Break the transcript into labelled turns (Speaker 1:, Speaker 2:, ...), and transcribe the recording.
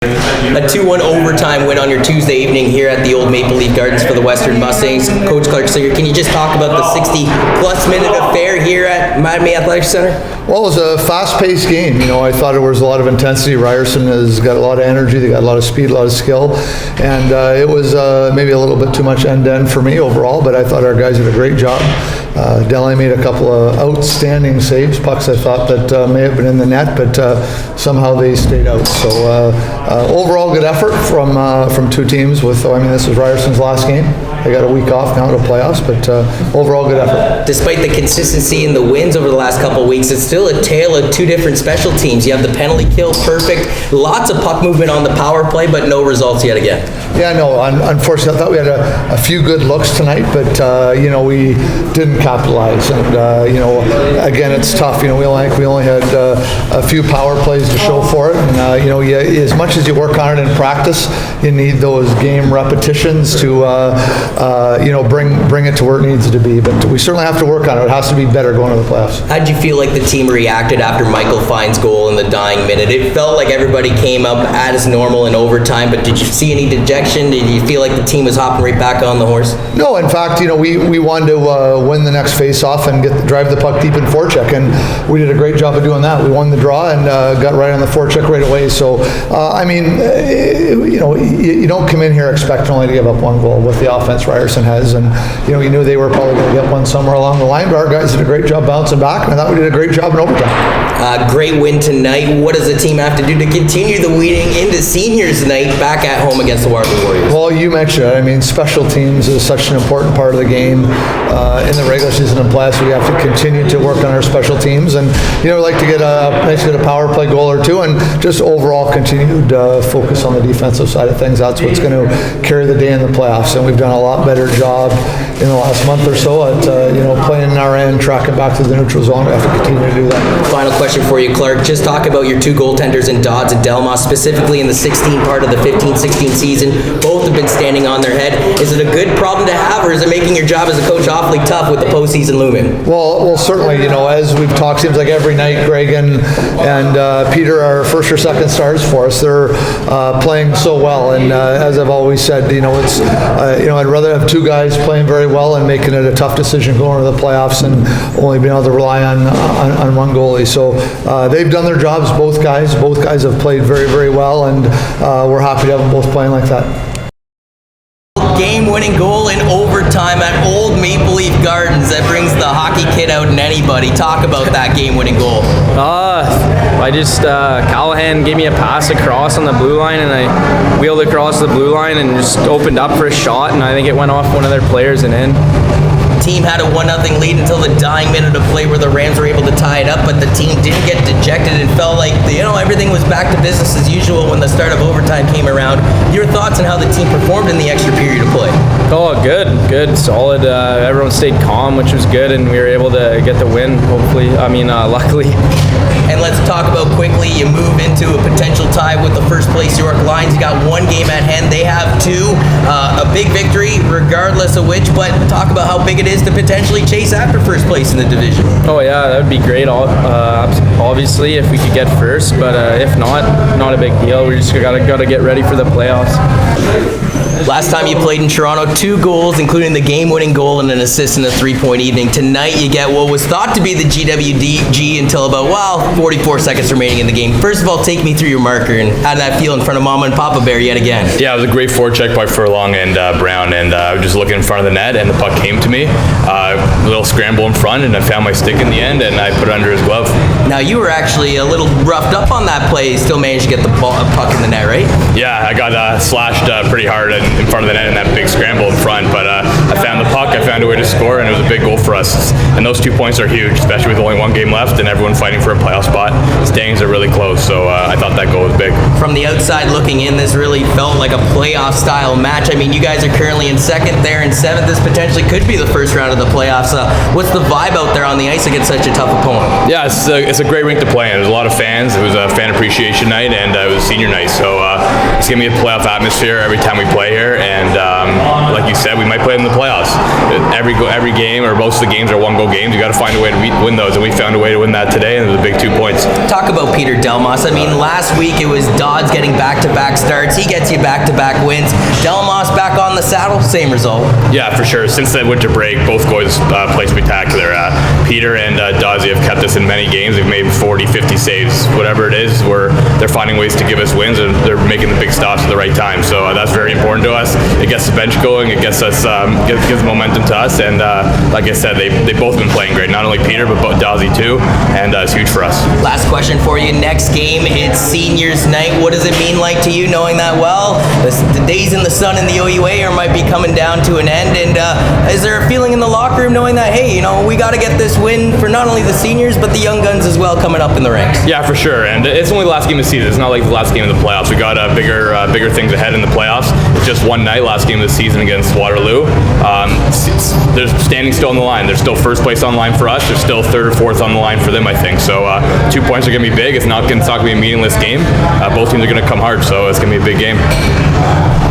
Speaker 1: A 2-1 overtime win on your Tuesday evening here at the old Maple Leaf Gardens for the Western Mustangs. Coach Clark Singer, can you just talk about the 60-plus minute affair here at Mattamy Athletic Centre?
Speaker 2: Well, it was a fast-paced game. I thought there was a lot of intensity. Ryerson has got a lot of energy. They got a lot of speed, a lot of skill. And it was maybe a little bit too much end-to-end for me overall, but I thought our guys did a great job. Delany made a couple of outstanding saves. Pucks I thought that may have been in the net, but somehow they stayed out. So overall good effort from two teams. This is Ryerson's last game. They got a week off now to playoffs, but overall good effort.
Speaker 1: Despite the consistency in the wins over the last couple of weeks, it's still a tale of two different special teams. You have the penalty kill, perfect, lots of puck movement on the power play, but no results yet again.
Speaker 2: Yeah, no, unfortunately I thought we had a few good looks tonight, but we didn't capitalize. And again, it's tough. We only had a few power plays to show for it. And as much as you work on it in practice, you need those game repetitions to bring it to where it needs to be. But we certainly have to work on it. It has to be better going to the playoffs.
Speaker 1: How did you feel like the team reacted after Michael Fine's goal in the dying minute? It felt like everybody came up as normal in overtime, but did you see any dejection? Did you feel like the team was hopping right back on the horse?
Speaker 2: No, in fact, we wanted to win the next face-off and drive the puck deep in forecheck, and we did a great job of doing that. We won the draw and got right on the forecheck right away. So, you don't come in here expecting only to give up one goal with the offense Ryerson has, and you knew they were probably going to get one somewhere along the line, but our guys did a great job bouncing back, and I thought we did a great job in overtime.
Speaker 1: Great win tonight. What does the team have to do to continue the weeding into seniors night back at home against the Waterloo Warriors?
Speaker 2: Well, you mentioned it. Special teams is such an important part of the game. In the regular season and playoffs, we have to continue to work on our special teams, and we like to get a power play goal or two, and just overall continued focus on the defensive side of things. That's what's going to carry the day in the playoffs, and we've done a lot better job in the last month or so at playing in our end, tracking back to the neutral zone. We have to continue to do that.
Speaker 1: Final question for you, Clark. Just talk about your two goaltenders in Dodds and Delmas, specifically in the 16 part of the 15-16 season. Both have been standing on their head. Is it a good problem to have, or is it making your job as a coach awfully tough with the postseason looming?
Speaker 2: Well, certainly. As we've talked, seems like every night, Greg and Peter are first or second stars for us. They're playing so well, and as I've always said, it's I'd rather have two guys playing very well and making it a tough decision going to the playoffs and only being able to rely on one goalie. So they've done their jobs. Both guys have played very, very well, and we're happy to have them both playing like that.
Speaker 1: Game-winning goal in overtime at Old Maple Leaf Gardens that brings the hockey kid out in anybody. Talk about that game-winning goal.
Speaker 3: Callahan gave me a pass across on the blue line, and I wheeled across the blue line and just opened up for a shot, and I think it went off one of their players and in.
Speaker 1: Team had a 1-0 lead until the dying minute of play where the Rams were able to tie it up, but the team didn't get dejected and felt like everything was back to business as usual when the start of overtime came around. Your thoughts on how the team performed in the extra period of play?
Speaker 3: Oh, good, solid. Everyone stayed calm, which was good, and we were able to get the win, luckily.
Speaker 1: And let's talk about quickly, you move into a potential tie with the first place York Lions. You got one game at hand. They have two. A big victory regardless of which, but talk about how big it is to potentially chase after first place in the division.
Speaker 3: Oh yeah, that would be great, obviously, if we could get first, but if not a big deal. We just gotta get ready for the playoffs.
Speaker 1: Last time you played in Toronto, 2 goals, including the game-winning goal and an assist in a 3-point evening. Tonight, you get what was thought to be the GWDG until about, 44 seconds remaining in the game. First of all, take me through your marker, and how did that feel in front of Mama and Papa Bear yet again?
Speaker 4: Yeah, it was a great forecheck by Furlong and Brown, and I was just looking in front of the net, and the puck came to me. A little scramble in front, and I found my stick in the end, and I put it under his glove.
Speaker 1: Now, you were actually a little roughed up on that play, still managed to get the puck in the net, right?
Speaker 4: Yeah, I got slashed pretty hard in front of the net in that big scramble in front, but I found the puck, I found a way to score, and it was a big goal for us. And those 2 points are huge, especially with only one game left and everyone fighting for a playoff spot. Standings are really close, so I thought that goal was big.
Speaker 1: From the outside looking in, this really felt like a playoff-style match. You guys are currently in second, there in seventh. This potentially could be the first round of the playoffs. What's the vibe out there on the ice against such a tough opponent?
Speaker 4: Yeah, it's it's a great rink to play in. There's a lot of fans. It was a fan appreciation night, and it was senior night. So it's gonna be a playoff atmosphere every time we play here. And like you said, we might play in the playoffs. Every game, or most of the games, are one-goal games. You got to find a way to win those, and we found a way to win that today, and it was a big 2 points.
Speaker 1: Talk about Peter Delmas. I mean, last week it was Dodds getting back-to-back starts. He gets you back-to-back wins. Delmas back on the saddle, same result.
Speaker 4: Yeah, for sure. Since the winter break, both goals played spectacular. Peter and Doddsy have kept us in many games. They've made 40, 50 saves. Whatever it is, they're finding ways to give us wins, and they're making the big stops at the right time. So that's very important to us. It gets the bench going. It gets us gives momentum to us. And like I said, they've both been playing great. Not only Peter, but Doddsy too. And it's huge for us.
Speaker 1: Last question for you. Next game, it's seniors night. What does it mean like to you, knowing that, well, the days in the sun in the OUA might be coming down to an end? And is there a feeling in the locker room knowing that, hey, we got to get this win for not only the seniors, but the young guns as well coming up in the ranks?
Speaker 4: Yeah, for sure. And it's only the last game of the season. It's not like the last game of the playoffs. We got bigger things ahead in the playoffs. It's just one night, last game of the season against Waterloo. They're standing still on the line. There's still first place on the line for us. There's still third or fourth on the line for them, I think. So 2 points are going to be big. It's not going to be a meaningless game. Both teams are going to come hard, so it's going to be a big game.